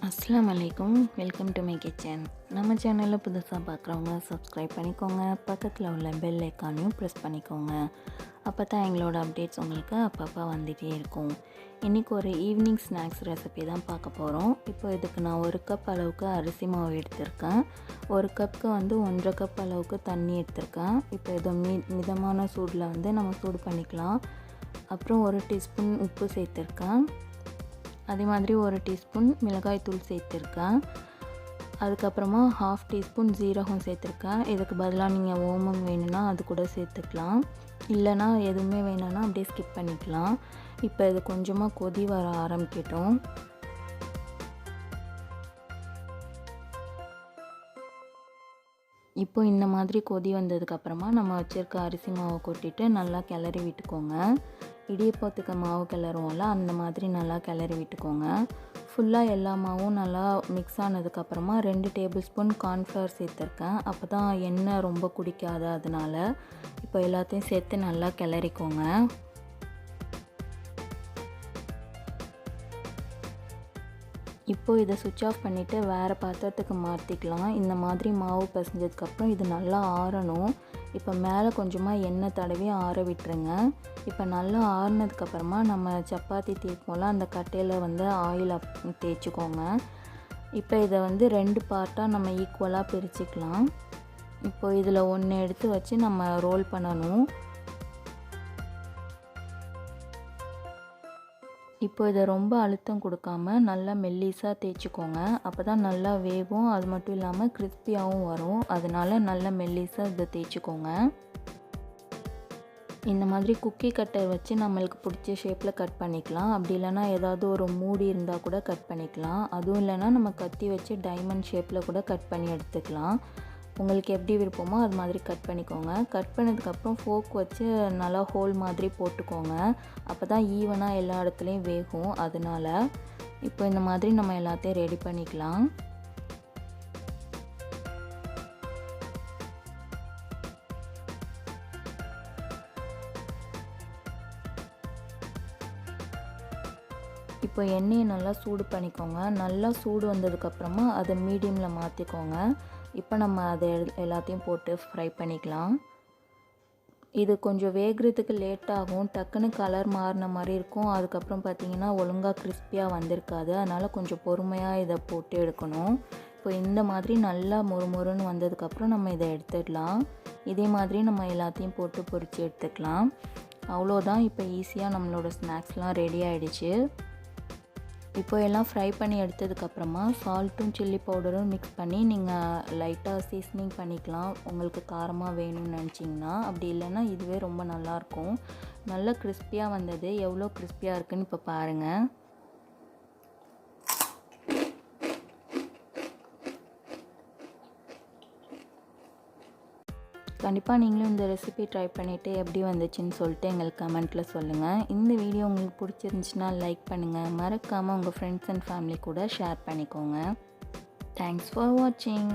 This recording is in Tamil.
அஸ்ஸலாமு அலைக்கும். Welcome to my kitchen. நம்ம சேனலில் புதுசாக பார்க்குறவங்க சப்ஸ்கிரைப் பண்ணிக்கோங்க. பக்கத்தில் உள்ள பெல் ஐக்கானையும் ப்ரெஸ் பண்ணிக்கோங்க. அப்போ தான் எங்களோட அப்டேட்ஸ் உங்களுக்கு அப்பப்போ வந்துகிட்டே இருக்கும். இன்றைக்கி ஒரு ஈவினிங் ஸ்நாக்ஸ் ரெசிபி தான் பார்க்க போகிறோம். இப்போ இதுக்கு நான் 1 கப் அளவுக்கு அரிசி மாவு எடுத்திருக்கேன். 1 கப்புக்கு 1.5 கப் அளவுக்கு தண்ணி எடுத்திருக்கேன். இப்போ இதை மிதமான சூடில் நம்ம சூடு பண்ணிக்கலாம். அப்புறம் 1 டீஸ்பூன் உப்பு சேர்த்துருக்கேன். அதே மாதிரி 1 டீஸ்பூன் மிளகாய் தூள் சேர்த்துருக்கேன். அதுக்கப்புறமா 1/2 டீஸ்பூன் ஜீரகம் சேர்த்துருக்கேன். இதுக்கு பதிலாக நீங்கள் ஓமம் வேணும்னா அது கூட சேர்த்துக்கலாம். இல்லைனா எதுவுமே வேணும்னா அப்படியே ஸ்கிப் பண்ணிக்கலாம். இப்போ இது கொஞ்சமாக கொதி வர ஆரம்பிக்கட்டும். இப்போ இந்த மாதிரி கொதி வந்ததுக்கப்புறமா நம்ம வச்சுருக்க அரிசி மாவை கொட்டிட்டு நல்லா கிளறி விட்டுக்கோங்க. இடியப்பத்துக்கு மாவு கிளறுவோம்ல, அந்த மாதிரி நல்லா கிளறி விட்டுக்கோங்க. ஃபுல்லாக எல்லா மாவும் நல்லா மிக்ஸ் ஆனதுக்கப்புறமா 2 டேபிள் ஸ்பூன் கார்ன்ஃப்ளவர் சேர்த்துருக்கேன். அப்போ தான் எண்ணெய் ரொம்ப குடிக்காது, அதனால் இப்போ எல்லாத்தையும் சேர்த்து நல்லா கிளறிக்கோங்க. இப்போது இதை சுவிட்ச் ஆஃப் பண்ணிவிட்டு வேறு பாத்திரத்துக்கு மாற்றிக்கலாம். இந்த மாதிரி மாவு பிசைஞ்சதுக்கப்புறம் இது நல்லா ஆறணும். இப்போ மேலே கொஞ்சமாக எண்ணெய் தடவி ஆற விட்டுருங்க. இப்போ நல்லா ஆறினதுக்கப்புறமா நம்ம சப்பாத்தி தேய்ப்போம்ல, அந்த கட்டையில் ஆயில் தேய்ச்சிக்கோங்க. இப்போ இதை 2 பார்ட்டாக நம்ம ஈக்குவலாக பிரிச்சுக்கலாம். இப்போ இதில் 1 எடுத்து வச்சு நம்ம ரோல் பண்ணணும். இப்போ இதை ரொம்ப அழுத்தம் கொடுக்காம நல்லா மெல்லிஸாக தேய்ச்சிக்கோங்க. அப்போ தான் நல்லா வேகும். அது மட்டும் இல்லாமல் கிறிஸ்பியாகவும் வரும். அதனால் நல்லா மெல்லிஸாக இதை தேய்ச்சிக்கோங்க. இந்த மாதிரி குக்கி கட்டர் வச்சு நம்மளுக்கு பிடிச்ச ஷேப்பில் கட் பண்ணிக்கலாம். அப்படி இல்லைனா ஏதாவது ஒரு மூடி இருந்தால் கூட கட் பண்ணிக்கலாம். அதுவும் இல்லைனா நம்ம கத்தி வச்சு டைமண்ட் ஷேப்பில் கூட கட் பண்ணி எடுத்துக்கலாம். உங்களுக்கு எப்படி விருப்பமோ அது மாதிரி கட் பண்ணிக்கோங்க. கட் பண்ணதுக்கப்புறம் ஃபோர்க் வச்சு நல்லா ஹோல் மாதிரி போட்டுக்கோங்க. அப்போ தான் ஈவனாக எல்லா இடத்துலையும் வேகும். அதனால் இப்போ இந்த மாதிரி நம்ம எல்லாத்தையும் ரெடி பண்ணிக்கலாம். இப்போ எண்ணெயை நல்லா சூடு பண்ணிக்கோங்க. நல்லா சூடு வந்ததுக்கப்புறமா அதை மீடியமில் மாற்றிக்கோங்க. இப்போ நம்ம அதை எல்லாத்தையும் போட்டு ஃப்ரை பண்ணிக்கலாம். இது கொஞ்சம் வேகிறதுக்கு லேட் ஆகும். டக்குன்னு கலர் மாறின மாதிரி இருக்கும். அதுக்கப்புறம் பார்த்திங்கன்னா ஒழுங்காக கிறிஸ்பியாக வந்திருக்காது. அதனால் கொஞ்சம் பொறுமையாக இதை போட்டு எடுக்கணும். இப்போ இந்த மாதிரி நல்லா மொறுமொறுன்னு வந்ததுக்கப்புறம் நம்ம இதை எடுத்துடலாம். இதே மாதிரி நம்ம எல்லாத்தையும் போட்டு பொரித்து எடுத்துக்கலாம். அவ்வளோதான். இப்போ ஈஸியாக நம்மளோட ஸ்நாக்ஸ்லாம் ரெடி ஆகிடுச்சு. இப்போ எல்லாம் ஃப்ரை பண்ணி எடுத்ததுக்கப்புறமா சால்ட்டும் சில்லி பவுடரும் மிக்ஸ் பண்ணி நீங்கள் லைட்டாக சீசனிங் பண்ணிக்கலாம். உங்களுக்கு காரமாக வேணும்னு நினச்சிங்கன்னா. அப்படி இல்லைன்னா இதுவே ரொம்ப நல்லாயிருக்கும். நல்லா கிறிஸ்பியாக வந்தது. எவ்வளோ கிறிஸ்பியாக இருக்குதுன்னு இப்போ பாருங்கள். கண்டிப்பாக நீங்களும் இந்த ரெசிபி ட்ரை பண்ணிவிட்டு எப்படி வந்துச்சுன்னு சொல்லிட்டு எங்களுக்கு கமெண்ட்டில் சொல்லுங்கள். இந்த வீடியோ உங்களுக்கு பிடிச்சிருந்துச்சுன்னா லைக் பண்ணுங்கள். மறக்காமல் உங்கள் ஃப்ரெண்ட்ஸ் அண்ட் ஃபேமிலி கூட ஷேர் பண்ணிக்கோங்க. தேங்க்ஸ் ஃபார் வாட்சிங்.